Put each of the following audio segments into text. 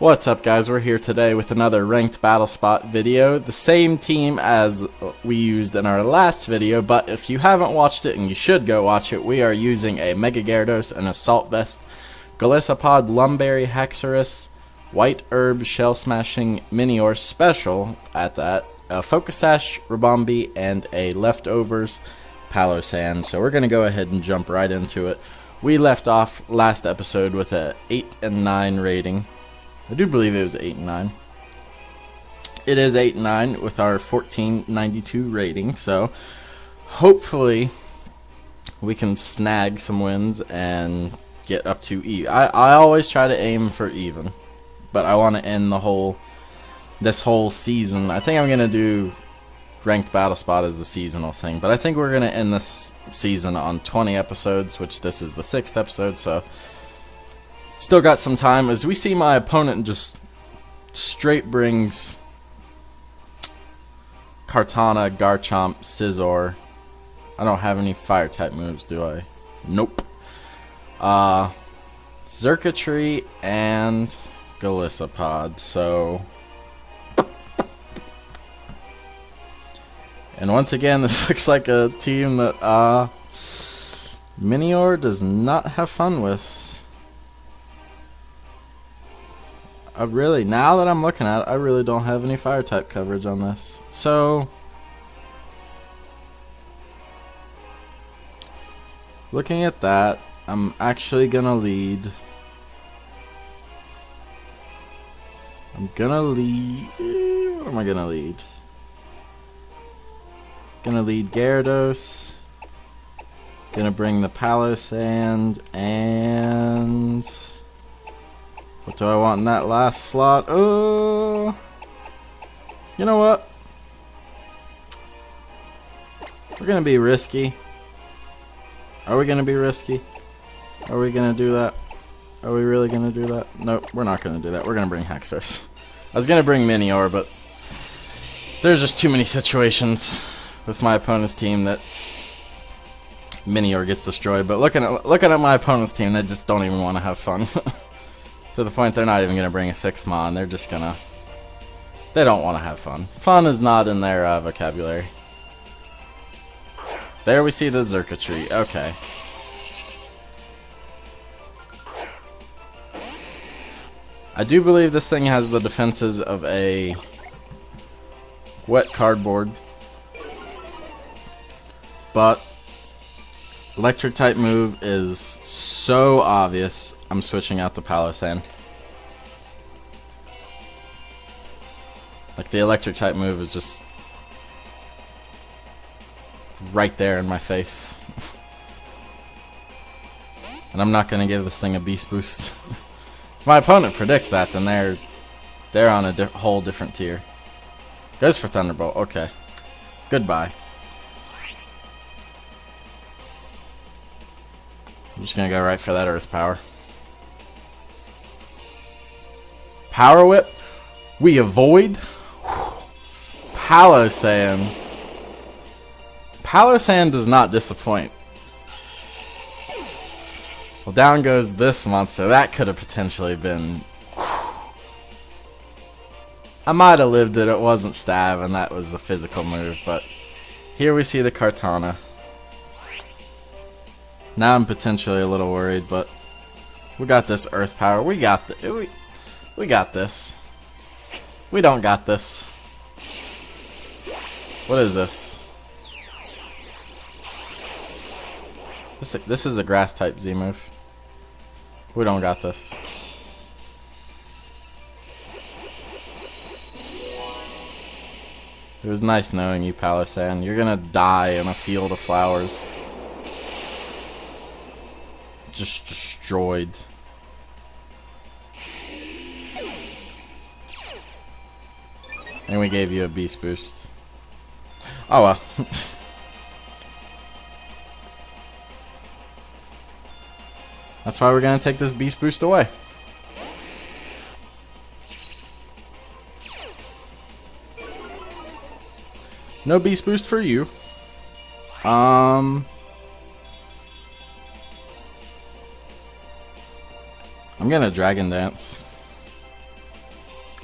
What's up, guys? We're here today with another ranked BattleSpot video. The same team as we used in our last video, but if you haven't watched it, and you should go watch it, we are using a Mega Gyarados, an Assault Vest, Golisopod, Lumberry, Haxorus, White Herb, Shell Smashing, Minior Special at that, a Focus Sash, Rabombi, and a Leftovers Palossand. So we're going to go ahead and jump right into it. We left off last episode with a 8 and 9 rating. I do believe it was 8 and 9. It is 8 and 9 with our 1492 rating, so hopefully we can snag some wins and get up to even. I always try to aim for even, but I want to end this whole season. I think I'm going to do ranked BattleSpot as a seasonal thing, but I think we're going to end this season on 20 episodes, which this is the 6th episode, so still got some time. As we see, my opponent just straight brings Kartana, Garchomp, Scizor. I don't have any fire type moves, do I? Nope. Xurkitree and Golisopod. So, and once again, this looks like a team that Minior does not have fun with. Now that I'm looking at it, I really don't have any fire type coverage on this. So, looking at that, I'm actually gonna lead. What am I gonna lead? Gonna lead Gyarados. Gonna bring the Palossand and what do I want in that last slot? Oh, you know what? We're gonna be risky. Are we gonna be risky? Are we gonna do that? Are we really gonna do that? Nope, we're not gonna do that. We're gonna bring Haxorus. I was gonna bring Minior, but there's just too many situations with my opponent's team that Minior gets destroyed. But looking at my opponent's team, they just don't even want to have fun. To the point they're not even going to bring a 6th Mon. They're just going to... They don't want to have fun. Fun is not in their vocabulary. There we see the Xurkitree. Okay. I do believe this thing has the defenses of a wet cardboard. But electric type move is so obvious. I'm switching out the Palossand. Like, the electric type move is just right there in my face. And I'm not gonna give this thing a beast boost. If my opponent predicts that, then they're on a whole different tier. Goes for Thunderbolt. Okay. Goodbye. I'm just gonna go right for that Earth Power. Power Whip. We avoid. Palossand. Palossand does not disappoint. Well, down goes this monster. That could have potentially been... I might have lived it. It wasn't stab, and that was a physical move. But here we see the Kartana. Now I'm potentially a little worried, but we got this Earth Power. We got this. We don't got this. What is this? This is a grass type Z move. We don't got this. It was nice knowing you, Palossand. You're gonna die in a field of flowers. Just destroyed. And we gave you a beast boost. Oh well. That's why we're gonna take this beast boost away. No beast boost for you. I'm gonna Dragon Dance.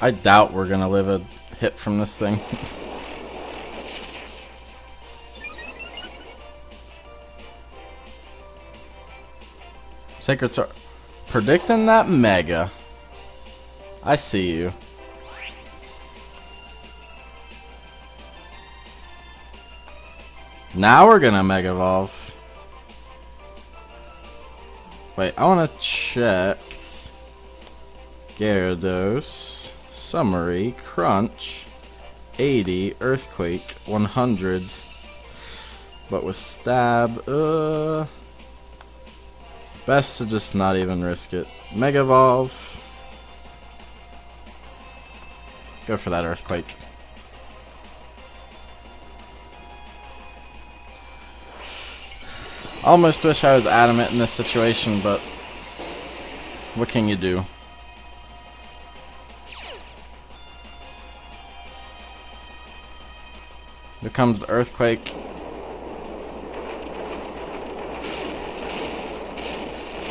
I doubt we're gonna live a hit from this thing. Sacred Sword. Predicting that Mega. I see you. Now we're gonna Mega Evolve. Wait, I wanna check. Gyarados. Summary. Crunch. 80. Earthquake. 100. But with Stab, best to just not even risk it. Mega Evolve. Go for that Earthquake. Almost wish I was adamant in this situation, but what can you do? Here comes the Earthquake.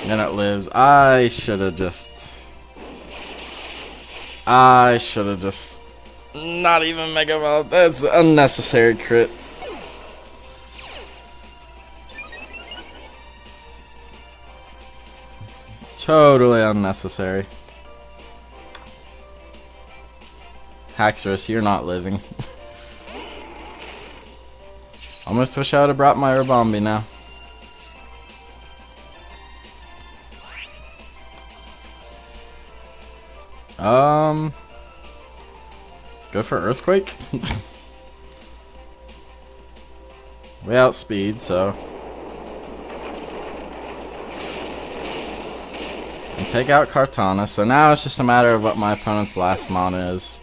And it lives. I should have just not even Mega Evolved. That's unnecessary crit. Totally unnecessary. Haxorus, you're not living. Almost wish I would have brought my Urbombi now. Go for Earthquake? We outspeed, so. And take out Kartana, so now it's just a matter of what my opponent's last mon is.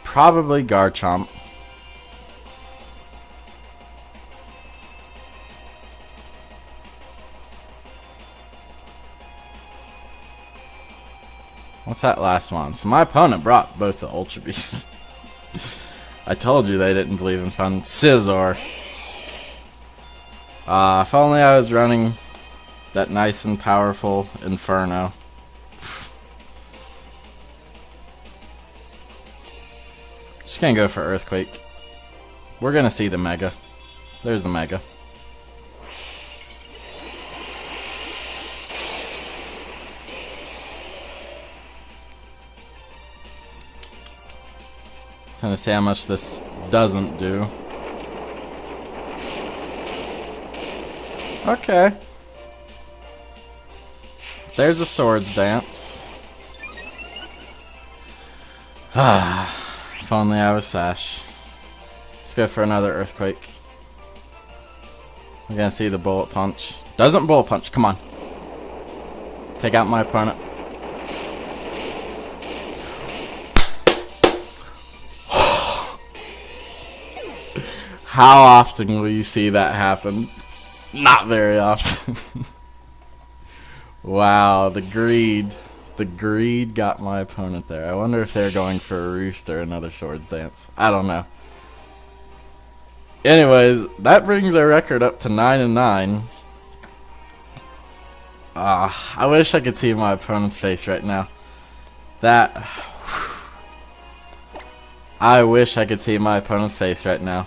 Probably Garchomp. What's that last one? So my opponent brought both the Ultra Beasts. I told you they didn't believe in fun. Scizor. If only I was running that nice and powerful Inferno. Just gonna go for Earthquake. We're gonna see the Mega. There's the Mega. Trying to see how much this doesn't do. Okay. There's a Swords Dance. If only I was Sash. Let's go for another Earthquake. We're gonna see the Bullet Punch. Doesn't Bullet Punch, come on. Take out my opponent. How often will you see that happen? Not very often. Wow, the greed. The greed got my opponent there. I wonder if they're going for a Roost or another Swords Dance. I don't know. Anyways, that brings our record up to 9-9. I wish I could see my opponent's face right now. I wish I could see my opponent's face right now.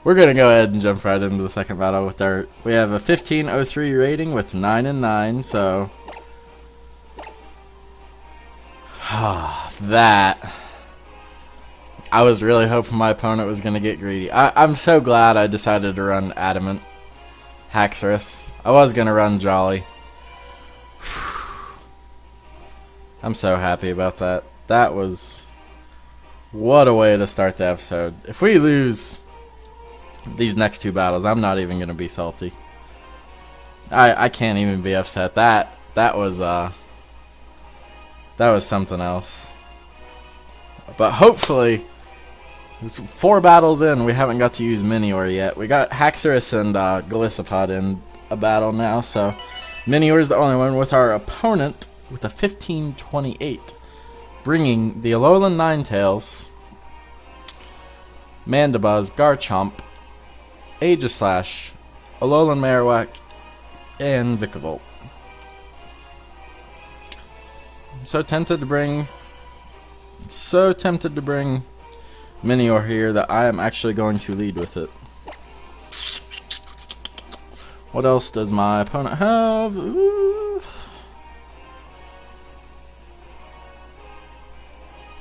We're gonna go ahead and jump right into the second battle with our. We have a 1503 rating with 9-9, so that I was really hoping my opponent was gonna get greedy. I'm so glad I decided to run Adamant Haxorus. I was gonna run Jolly. I'm so happy about that. That was what a way to start the episode. If we lose these next two battles, I'm not even gonna be salty. I can't even be upset. That was something else. But hopefully, 4 battles in, we haven't got to use Minior yet. We got Haxorus and Golisopod in a battle now, so Minior is the only one with our opponent with a 1528, bringing the Alolan Ninetales, Mandibuzz, Garchomp, Aegislash, Alolan Marowak, and Vikavolt. So tempted to bring Minior here that I am actually going to lead with it. What else does my opponent have? Ooh.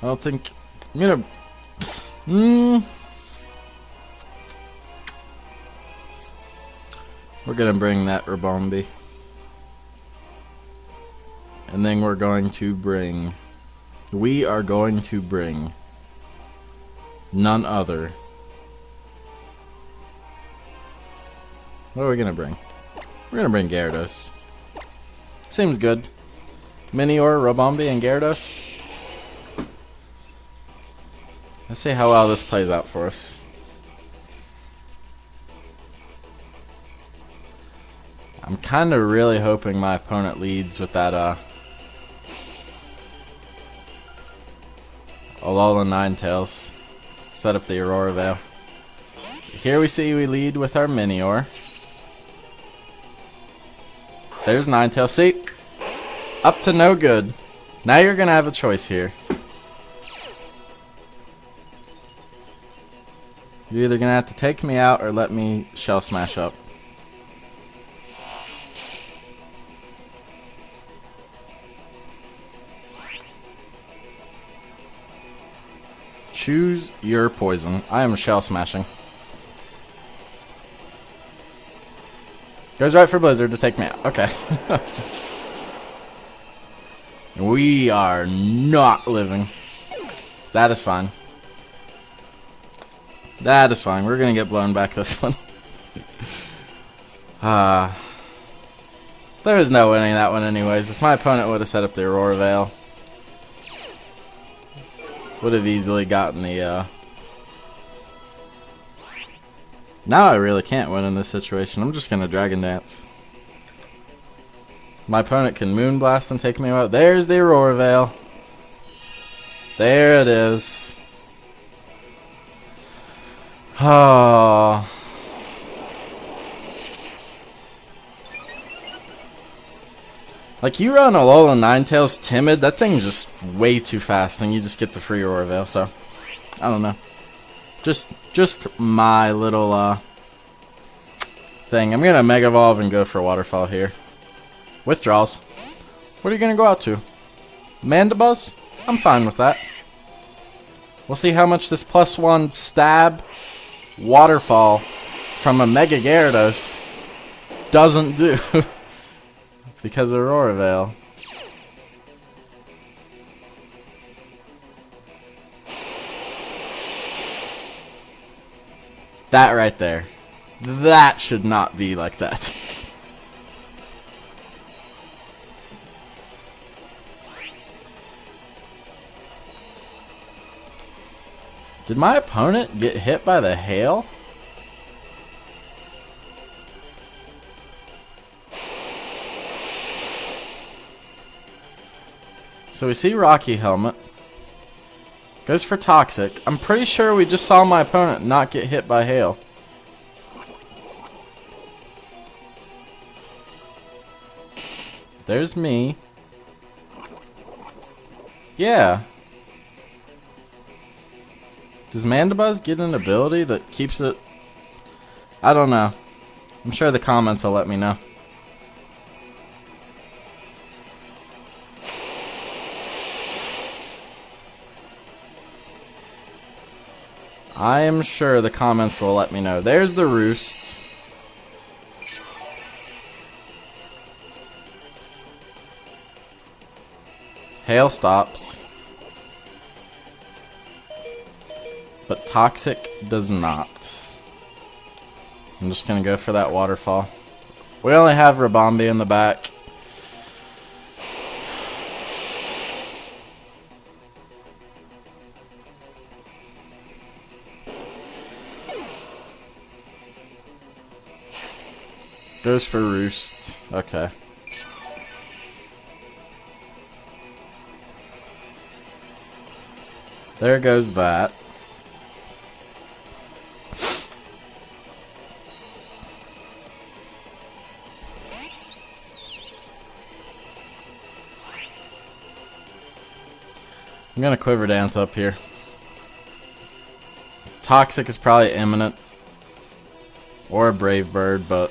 I don't think I'm gonna. We're gonna bring that Rabombi, and then we're going to bring. We are going to bring none other. What are we gonna bring? We're gonna bring Gyarados. Seems good. Minior, Rabombi, and Gyarados. Let's see how well this plays out for us. I'm kind of really hoping my opponent leads with that Alola Ninetales. Set up the Aurora Veil. Here we see we lead with our Minior. There's Ninetales. See? Up to no good. Now you're going to have a choice here. You're either going to have to take me out or let me Shell Smash up. Choose your poison. I am Shell Smashing. Goes right for Blizzard to take me out. Okay. We are not living. That is fine. That is fine. We're going to get blown back this one. There was no winning that one anyways. If my opponent would have set up the Aurora Veil, would have easily gotten the, Now I really can't win in this situation. I'm just going to Dragon Dance. My opponent can Moonblast and take me out. There's the Aurora Veil. There it is. Oh. Like, you run Alola Ninetales Timid, that thing's just way too fast, and you just get the free Aurora Veil, so I don't know. Just my little thing. I'm gonna Mega Evolve and go for Waterfall here. Withdraws. What are you gonna go out to? Mandibuzz? I'm fine with that. We'll see how much this +1 stab Waterfall from a Mega Gyarados doesn't do. Because of Aurora Veil. That right there. That should not be like that. Did my opponent get hit by the hail? So we see Rocky Helmet. Goes for Toxic. I'm pretty sure we just saw my opponent not get hit by hail. There's me. Yeah. Does Mandibuzz get an ability that keeps it? I don't know. I'm sure the comments will let me know. I am sure the comments will let me know. There's the Roost. Hail stops. But Toxic does not. I'm just going to go for that Waterfall. We only have Rabombi in the back. Goes for Roost. Okay. There goes that. I'm gonna Quiver Dance up here. Toxic is probably imminent. Or a Brave Bird, but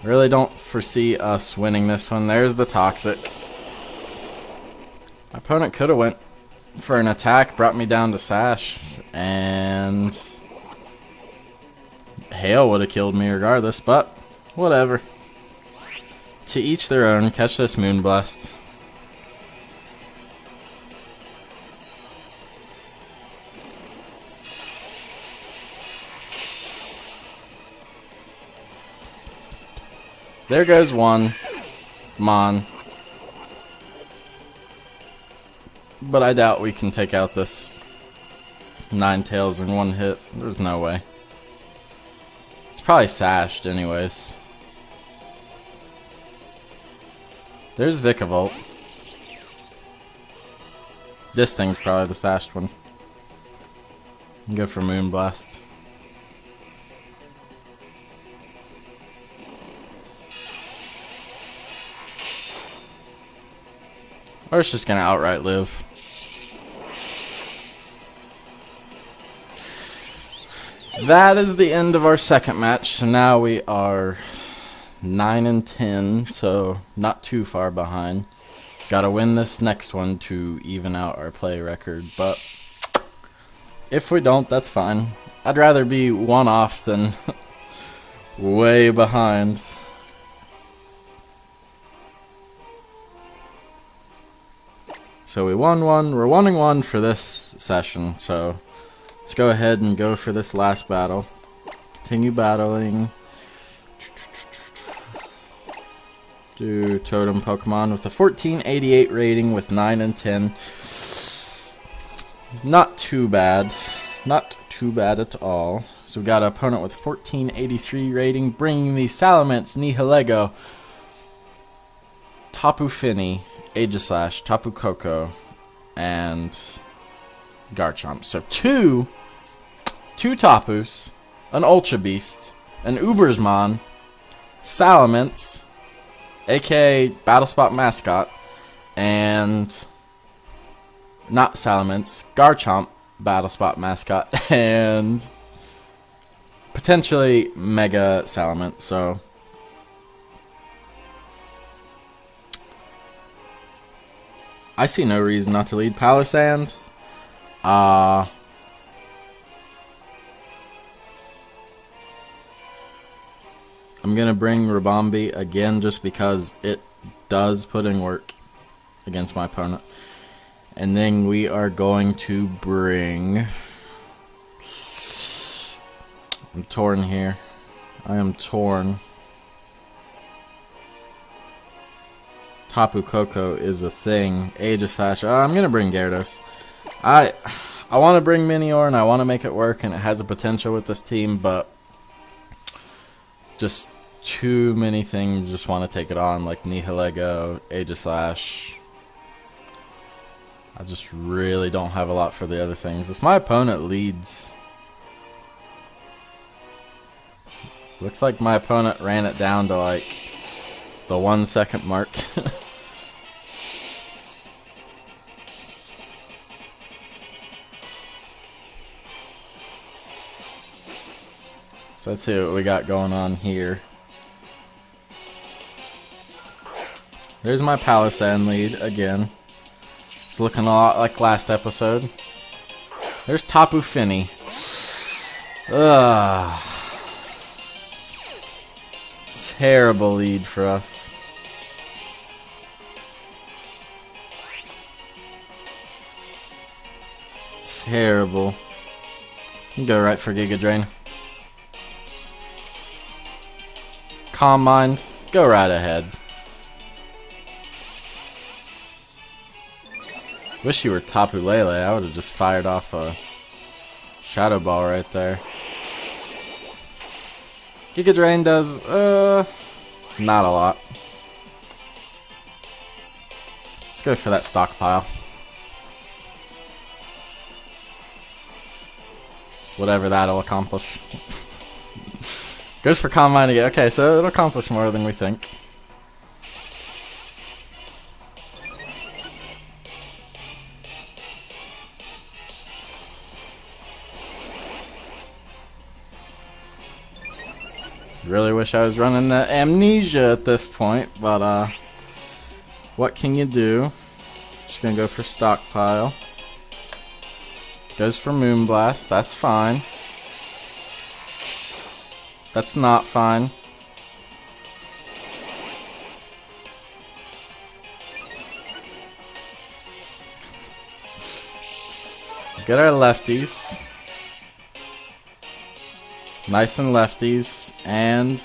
really don't foresee us winning this one. There's the Toxic. My opponent could have went for an attack, brought me down to Sash, and Hail would have killed me regardless, but whatever. To each their own. Catch this Moonblast. There goes one. Mon. But I doubt we can take out this Ninetales in one hit. There's no way. It's probably sashed anyways. There's Vikavolt. This thing's probably the sashed one. Go for Moonblast. Or it's just gonna outright live. That is the end of our second match. So now we are 9-10, so not too far behind. Gotta win this next one to even out our play record, but if we don't, that's fine. I'd rather be one off than way behind. So we won one. We're 1-1 for this session, so let's go ahead and go for this last battle. Continue battling. Do Totem Pokemon with a 1488 rating with 9 and 10. Not too bad. Not too bad at all. So we got an opponent with 1483 rating, bringing the Salamence, Nihilego, Tapu Fini, Aegislash, Tapu Koko, and Garchomp. So two Tapus, an Ultra Beast, an Ubersmon, Salamence, aka BattleSpot mascot, and not Salamence, Garchomp, BattleSpot mascot, and potentially Mega Salamence. So I see no reason not to lead Palossand. I'm gonna bring Ribombee again just because it does put in work against my opponent. And then we are going to bring... I'm torn here. I am torn. Tapu Koko is a thing. Aegislash. I'm gonna bring Gyarados. I want to bring Minior and I want to make it work, and it has a potential with this team, but just too many things just want to take it on, like Nihilego, Aegislash. I just really don't have a lot for the other things. If my opponent leads... Looks like my opponent ran it down to like the 1 second mark. So let's see what we got going on here. There's my Palossand lead again. It's looking a lot like last episode. There's Tapu Fini. Ugh. Terrible lead for us. Terrible. Go right for Giga Drain. Calm Mind, go right ahead. Wish you were Tapu Lele. I would have just fired off a Shadow Ball right there. Giga Drain does, not a lot. Let's go for that stockpile. Whatever that'll accomplish. Goes for Calm Mind again. Okay, so it'll accomplish more than we think. Really wish I was running the amnesia at this point, but what can you do? Just gonna go for stockpile. Goes for Moonblast, that's fine. That's not fine. Get our lefties. Nice and lefties, and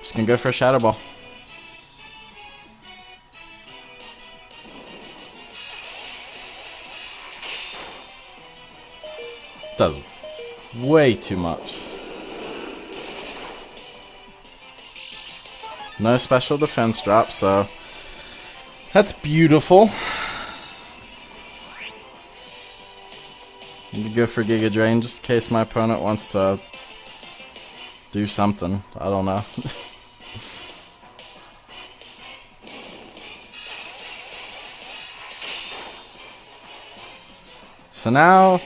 just gonna go for a Shadow Ball. Does way too much. No special defense drop, so that's beautiful. You go for Giga Drain just in case my opponent wants to do something. I don't know. So now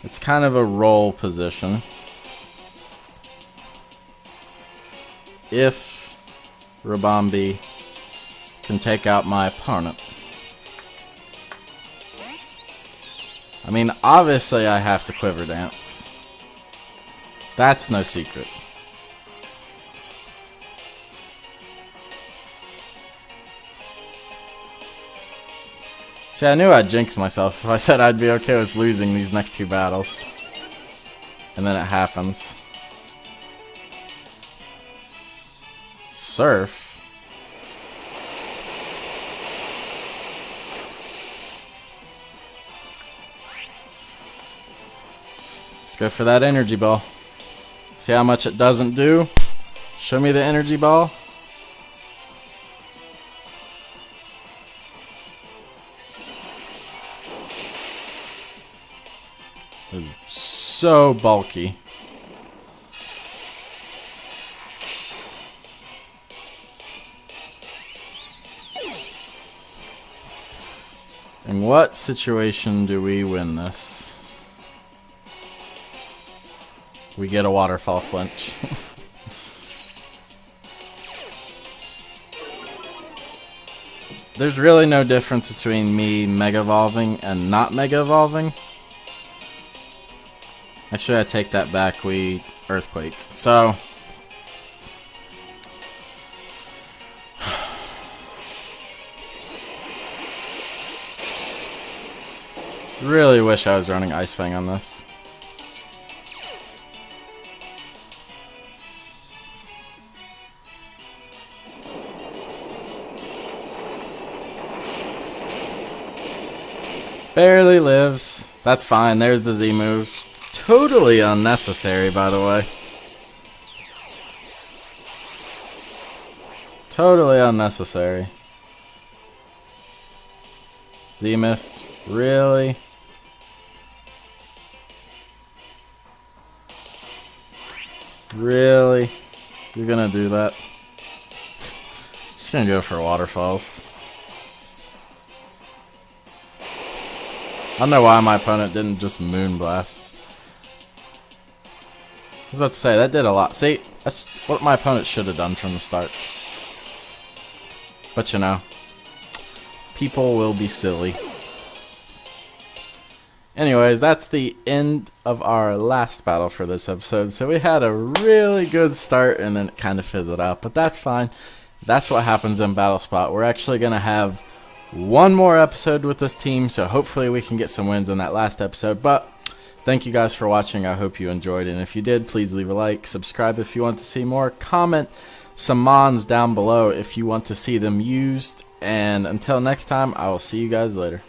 it's kind of a roll position. If Rabambi can take out my opponent. I mean, obviously I have to Quiver Dance. That's no secret. See, I knew I'd jinx myself if I said I'd be okay with losing these next two battles. And then it happens. Surf? Let's go for that energy ball. See how much it doesn't do? Show me the energy ball. It's so bulky. In what situation do we win this? We get a waterfall flinch. There's really no difference between me Mega Evolving and not Mega Evolving. Actually, I take that back. We Earthquake. So really wish I was running Ice Fang on this. Barely lives. That's fine. There's the Z move. Totally unnecessary, by the way. Totally unnecessary. Z missed. Really? Really? You're gonna do that? Just gonna go for waterfalls. I don't know why my opponent didn't just Moonblast. I was about to say, that did a lot. See, that's what my opponent should have done from the start. But you know, people will be silly. Anyways, that's the end of our last battle for this episode. So we had a really good start and then it kind of fizzled out. But that's fine. That's what happens in BattleSpot. We're actually going to have one more episode with this team, so hopefully we can get some wins in that last episode. But thank you guys for watching. I hope you enjoyed, and if you did, please leave a like, subscribe if you want to see more, comment some mons down below if you want to see them used, and until next time, I will see you guys later.